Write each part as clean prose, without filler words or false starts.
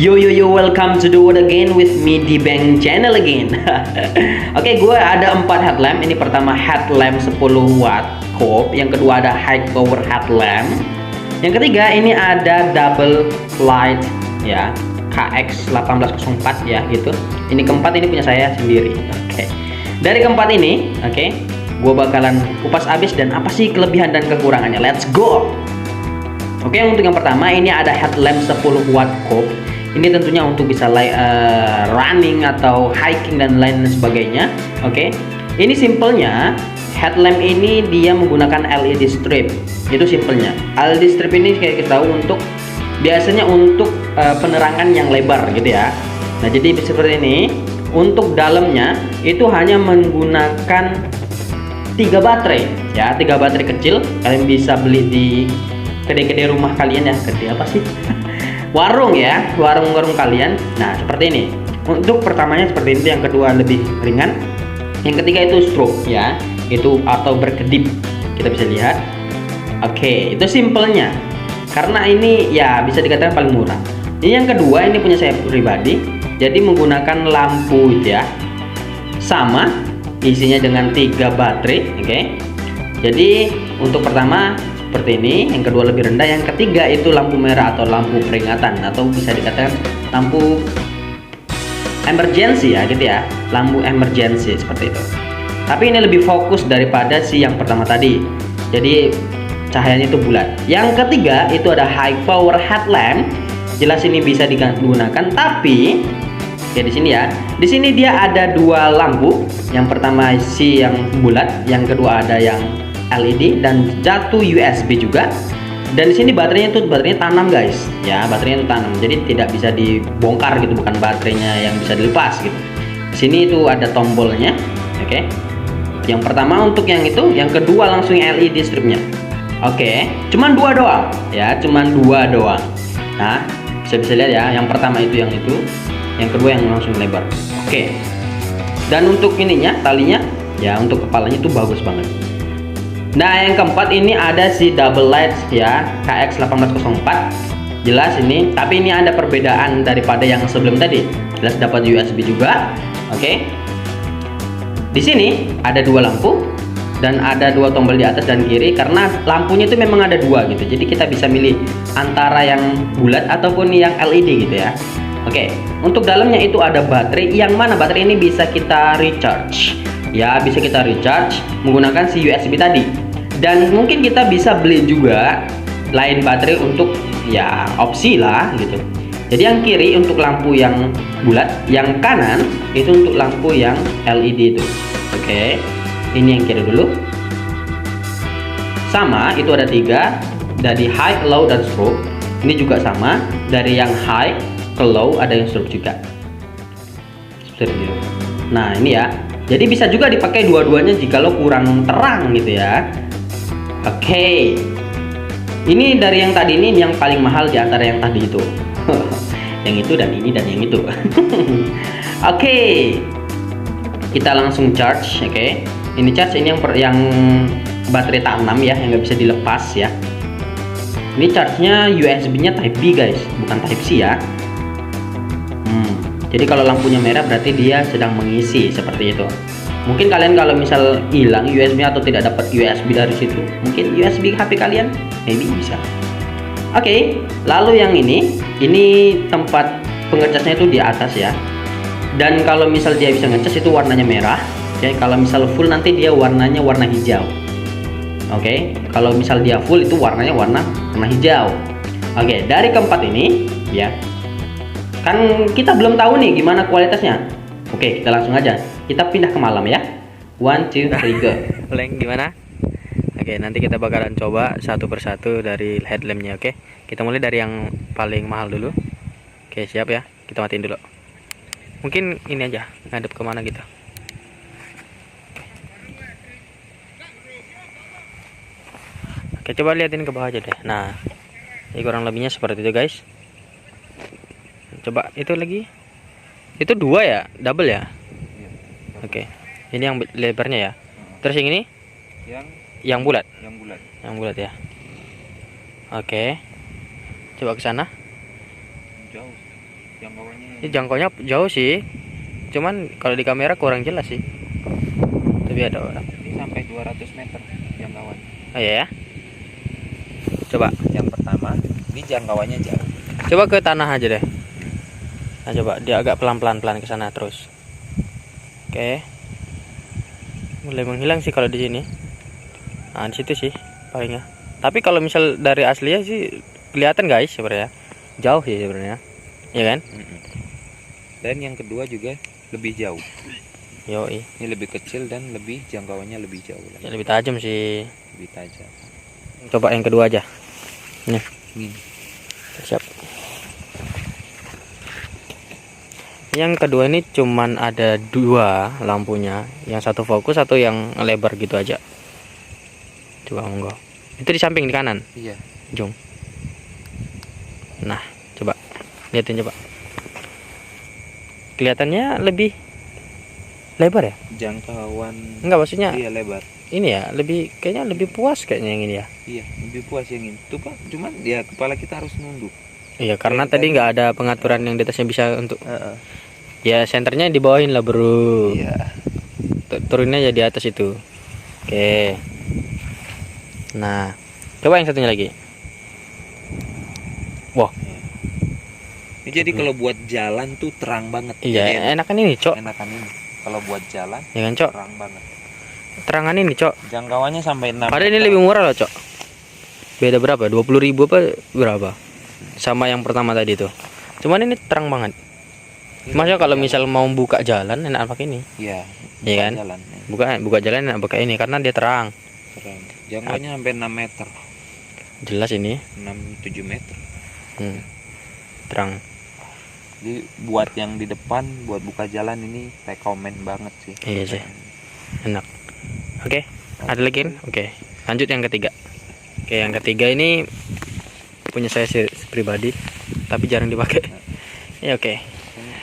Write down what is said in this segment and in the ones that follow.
Yo, welcome to the world again with me di Bang Channel again. Oke, gue ada 4 headlamp. Ini pertama headlamp 10 watt cope, yang kedua ada high power headlamp, yang ketiga ini ada double light ya, KX1804 ya gitu. Ini keempat ini punya saya sendiri. Oke. Dari keempat ini, gue bakalan kupas habis dan apa sih kelebihan dan kekurangannya. Let's go. Oke, untuk yang pertama ini ada headlamp 10 watt cope. Ini tentunya untuk bisa running atau hiking dan lain sebagainya. Oke. Ini simpelnya headlamp ini dia menggunakan LED strip. Itu simpelnya. LED strip ini kayak kita tahu biasanya untuk penerangan yang lebar gitu ya. Nah, jadi seperti ini. Untuk dalamnya itu hanya menggunakan 3 baterai ya, 3 baterai kecil. Kalian bisa beli di kedai-kedai rumah kalian ya, kedai apa sih? Warung ya, warung-warung kalian. Nah, seperti ini. Untuk pertamanya seperti itu, yang kedua lebih ringan, yang ketiga itu stroke ya, itu atau berkedip, kita bisa lihat. Oke, itu simpelnya. Karena ini ya bisa dikatakan paling murah. Ini yang kedua, ini punya saya pribadi. Jadi menggunakan lampu ya, sama isinya dengan 3 baterai. Oke. Jadi untuk pertama seperti ini, yang kedua lebih rendah, yang ketiga itu lampu merah atau lampu peringatan atau bisa dikatakan lampu emergency ya gitu ya, lampu emergency seperti itu. Tapi ini lebih fokus daripada si yang pertama tadi, jadi cahayanya itu bulat. Yang ketiga itu ada high power headlamp, jelas ini bisa digunakan, tapi ya di sini ya, di sini dia ada 2 lampu, yang pertama si yang bulat, yang kedua ada yang LED dan jatuh USB juga. Dan di sini baterainya tanam guys ya, baterainya itu tanam, jadi tidak bisa dibongkar gitu, bukan baterainya yang bisa dilepas gitu. Di sini itu ada tombolnya. Oke. Yang pertama untuk yang itu, yang kedua langsung LED stripnya. Oke, cuman 2 doang ya, cuman 2 doang. Nah, bisa lihat ya, yang pertama itu, yang kedua yang langsung lebar. Oke. Dan untuk ininya, talinya ya, untuk kepalanya itu bagus banget. Nah, yang keempat ini ada si double light ya, KX1804. Jelas ini, tapi ini ada perbedaan daripada yang sebelum tadi. Jelas dapat USB juga. Oke. Di sini ada 2 lampu dan ada 2 tombol di atas dan kiri, karena lampunya itu memang ada 2 gitu. Jadi kita bisa milih antara yang bulat ataupun yang LED gitu ya. Oke. Untuk dalamnya itu ada baterai, yang mana baterai ini bisa kita recharge. Ya, bisa kita recharge menggunakan si USB tadi. Dan mungkin kita bisa beli juga lain baterai untuk ya opsi lah gitu. Jadi yang kiri untuk lampu yang bulat, yang kanan itu untuk lampu yang LED itu. Oke. Ini yang kiri dulu. Sama, itu ada 3, dari high, low dan stroke. Ini juga sama, dari yang high ke low ada yang stroke juga. Seperti itu. Nah, ini ya. Jadi bisa juga dipakai dua-duanya jikalau kurang terang gitu ya. Oke. Ini dari yang tadi ini yang paling mahal di antara yang tadi itu. Yang itu dan ini dan yang itu. Oke. Kita langsung charge, oke. Ini charge ini yang baterai tanam ya, yang nggak bisa dilepas ya. Ini charge-nya USB-nya Type B guys, bukan Type C ya. Jadi kalau lampunya merah berarti dia sedang mengisi seperti itu. Mungkin kalian kalau misal hilang USB atau tidak dapat USB dari situ, mungkin USB HP kalian, maybe bisa. Oke, lalu yang ini tempat pengecasnya itu di atas ya. Dan kalau misal dia bisa ngecas itu warnanya merah. Oke, kalau misal full nanti dia warnanya warna hijau. Oke, kalau misal dia full itu warnanya warna hijau. Oke, dari keempat ini ya. Kan kita belum tahu nih gimana kualitasnya. Oke, kita langsung aja. Kita pindah ke malam ya. 1, 2, 3, go. Leng gimana? Oke, nanti kita bakalan coba satu persatu dari headlampnya. Oke, kita mulai dari yang paling mahal dulu. Oke, siap ya. Kita matiin dulu. Mungkin ini aja, ngadep kemana gitu. Oke, coba liatin ke bawah aja deh. Nah, ini kurang lebihnya seperti itu guys. Coba itu lagi, itu 2 ya, double ya. Oke, ini yang lebarnya ya. Terus yang ini yang bulat ya. Oke, coba ke sana. Ini jangkaunya jauh sih. Cuman kalau di kamera kurang jelas sih. Tapi ada orang. Ini sampai 200 meter jangkauan. Oh iya ya. Coba. Yang pertama, ini jangkauannya jauh. Coba ke tanah aja deh. Nah, coba dia agak pelan-pelan ke sana terus. Oke. Mulai menghilang sih kalau di sini. Nah, di situ sih palingnya. Tapi kalau misal dari aslinya sih kelihatan guys sebenarnya. Jauh sih sebenarnya. Iya kan? Dan yang kedua juga lebih jauh. Yoi. Ini lebih kecil dan lebih jangkauannya lebih jauh lagi. Ya, lebih tajam sih. Lebih tajam. Coba yang kedua aja. Nih. Ini. Siap. Yang kedua ini cuman ada 2 lampunya. Yang satu fokus, satu yang lebar gitu aja. Coba monggo. Itu di samping di kanan. Iya. Jom. Nah, coba lihatin coba. Kelihatannya lebih lebar ya? Jangkauan. Enggak, maksudnya Iya, lebar. ini ya, lebih kayaknya lebih puas kayaknya yang ini ya. Iya, lebih puas yang ini. Tuh Pak, cuman ya kepala kita harus nunduk. Iya, karena Kayak tadi nggak ada pengaturan yang di atasnya bisa untuk Heeh. ya senternya dibawain lah, Bro. Iya. Turunnya ya di atas itu. Oke. Nah, coba yang satunya lagi. Wah, Ini jadi kalau buat jalan tuh terang banget. iya, Jadi enakan ini, Cok. enakan ini. Kalau buat jalan Ya kan, Cok? terang banget. Terangan ini, Cok. Jangkauannya sampai 6 Padahal ini meter. lebih murah loh, Cok. Beda berapa? 20.000 apa berapa? Sama yang pertama tadi tuh. Cuman ini terang banget. Ini Maksudnya kalau jalan. misal mau buka jalan enak pakai ini. Iya. Iya kan? Jalan. Buka jalan enak pakai ini karena dia terang. Terang. Jangkauannya sampai 6 meter. Jelas ini. 6-7 meter. Terang. Jadi buat yang di depan buat buka jalan ini rekomen banget sih. Iya sih. Enak. Oke, ada lagi kan? Oke. Lanjut yang ketiga. Oke, yang ketiga ini punya saya pribadi tapi jarang dipakai. Ya oke.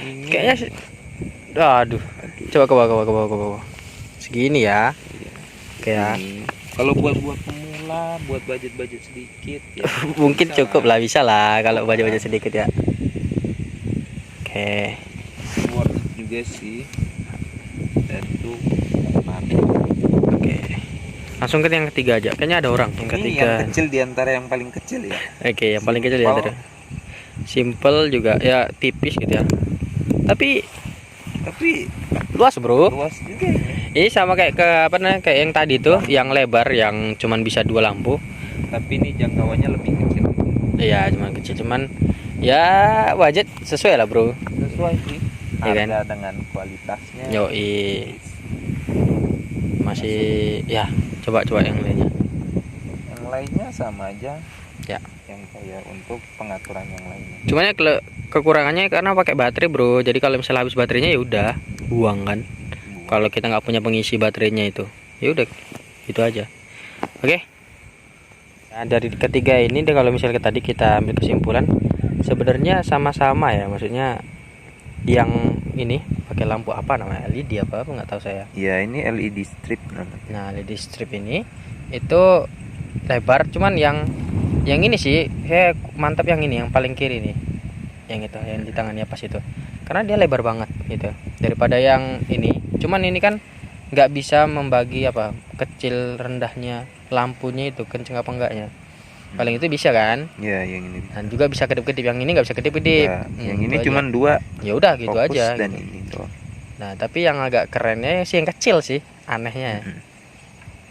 Ini Kayaknya sih. Aduh. Coba ke bawah. Segini ya. Oke ya. ini. Kalau buat pemula, buat budget sedikit ya. Mungkin bisa cukup lah, bisa lah kalau baca-baca sedikit ya. Oke. Worth it juga sih. Dan itu Oke. Langsung ke yang ketiga aja. Kayaknya ada orang yang ini ketiga. yang kecil di antara yang paling kecil ya. Oke, yang paling kecil ya tadi. Simple juga ya, tipis gitu ya. Tapi luas, Bro. luas juga ini. Ini sama kayak ke apa namanya? Kayak yang tadi tuh, yang lebar yang cuman bisa 2 lampu. Tapi ini jangkauannya lebih kecil. Iya, cuman kecil, cuman ya budget sesuai lah, Bro. Sesuai sih. Iya kan? Harga dengan kualitasnya. Yoi. Masih ya, coba yang lainnya. Yang lainnya sama aja. Ya. Yang kayak untuk pengaturan yang lainnya. Cuman ya kekurangannya karena pakai baterai, Bro. Jadi kalau misalnya habis baterainya ya udah buang kan. Kalau kita nggak punya pengisi baterainya itu, ya udah itu aja. Oke. Nah, dari ketiga ini deh, kalau misalnya tadi kita ambil kesimpulan sebenarnya sama-sama ya, maksudnya yang ini pakai lampu apa namanya, LED apa nggak tahu saya. Ya, ini LED strip namanya. Nah, LED strip ini itu lebar, cuman yang ini sih saya mantap yang ini, yang paling kiri nih, yang itu yang di tangannya pas itu, karena dia lebar banget gitu daripada yang ini. Cuman ini kan nggak bisa membagi apa kecil rendahnya lampunya itu, kenceng apa enggaknya. Paling itu bisa kan. Ya, yang ini. Dan juga bisa kedip-kedip, yang ini nggak bisa kedip-kedip. Ya, yang ini itu cuman aja. 2 Ya udah gitu fokus aja dan gitu. ini doang. Nah, tapi yang agak kerennya sih yang kecil sih, anehnya.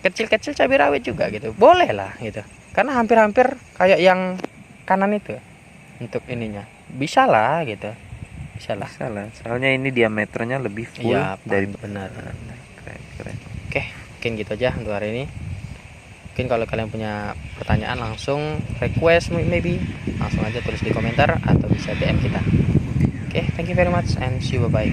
Kecil-kecil cabai rawit juga gitu. Boleh lah gitu. Karena hampir-hampir kayak yang kanan itu untuk ininya. Bisa lah gitu. Bisa lah. Salah. Soalnya ini diameternya lebih full Iya, dari benar. keren. Oke, mungkin gitu aja untuk hari ini. Mungkin kalau kalian punya pertanyaan langsung request maybe langsung aja tulis di komentar atau bisa DM kita. Oke, thank you very much and see you, bye bye.